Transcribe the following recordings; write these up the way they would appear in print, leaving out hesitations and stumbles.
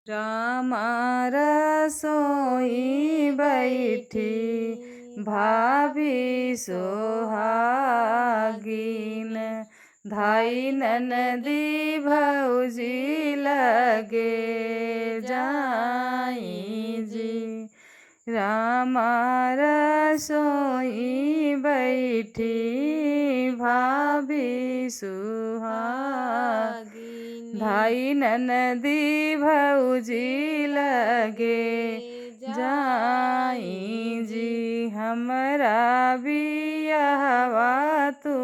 रामा रसोई बैठी भाभी सोहागिन, धाई ननदी भौजी लगे जाई जी। रामा रसोई बैठी भाभी सुहागिन, धाई ननदी भौजी लगे जाई जी। हमरा बियाहवा तू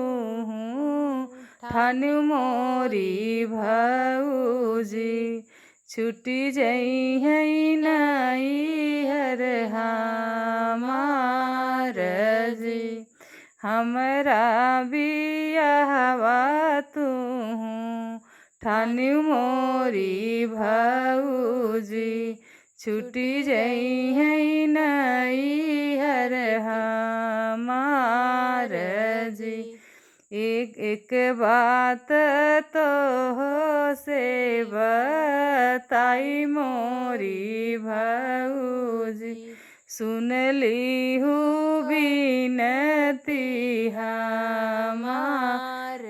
ठानु मोरी भौजी, छुट्टी जई है नैहर हमार जी। हमरा बियाहवा तू ठानु मोरी भौजी, छुट्टी जई है नैहर हमार जी। एक एक बात तो से बताई मोरी भौजी, सुन ली हूँ बिनती हमार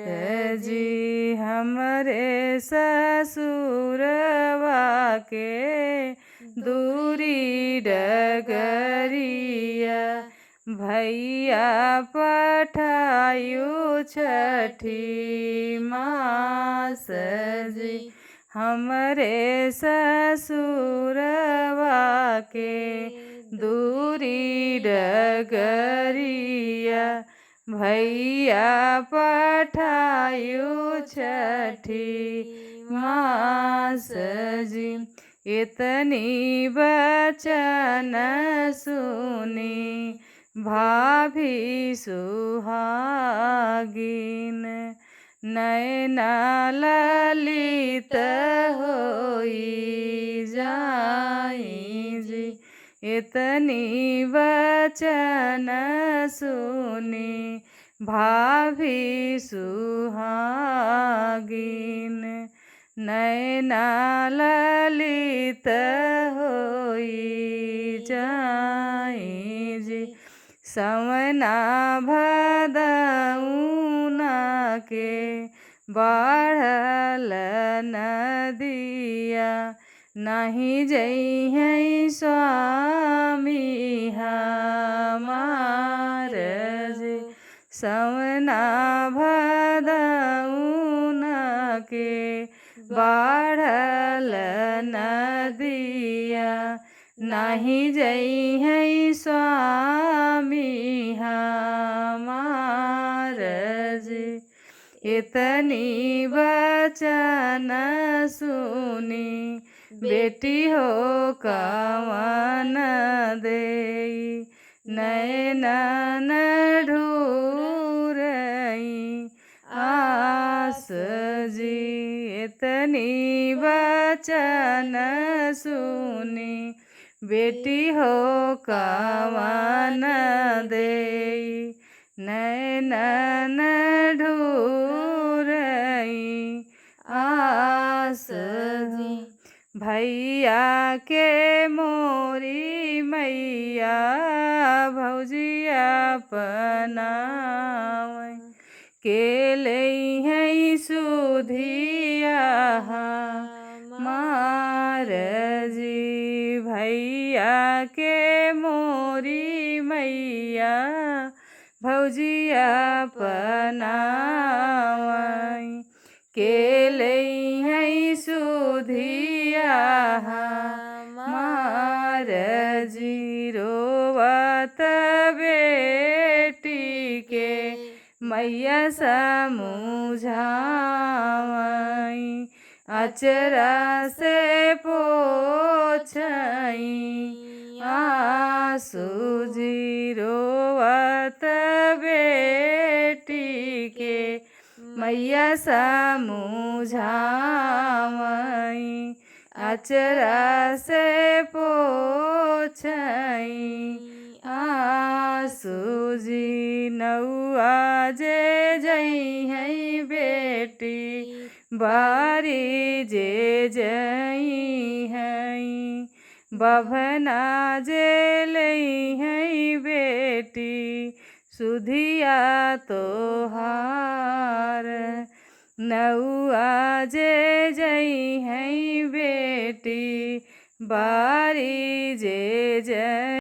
जी। हमरे ससुरवा के दूरी डगरिया, भैया पठायु छठी मास जी। हमरे ससुरवा के दूरी डगरिया, भैया पठायु छठी मास जी। इतनी बचन सुनी भाभी सुहागिन, नैना ललित होई जाई जी। इतनी बचन सुनी भाभी सुहागिन, नैना ललित होई जाई जी। सवना भदौना के बढ़ल नदिया, नहीं जई है स्वामी हमार जी। सवना भदौना के बढ़ल नदिया, नहीं जई है स्वामी हमार जी। इतनी बचन सुनी बेटी हो कवन देई, नैनन ढूरई आस जी। इतनी बचन सुनी बेटी हो कवन देई, नैनन ढूरई आस जी। भैया के मोरी मैया भौजिया पनावै, के लई है सुधिया हमार जी। भैया के मोरी मैया भौजिया पनावै, के लई है सुधिया हमार जी। रोवत बेटी के मैया समझावई, अचरा से पोछई आंसू जी। रोवत बेटी के मैया समझावई, अचरा से पोछई आंसू जी। नौआ जे जई है बेटी बारी जे जई है, बभना जे लई है बेटी सुधिया तोहार नौआ जे जई है बेटी बारी जे जई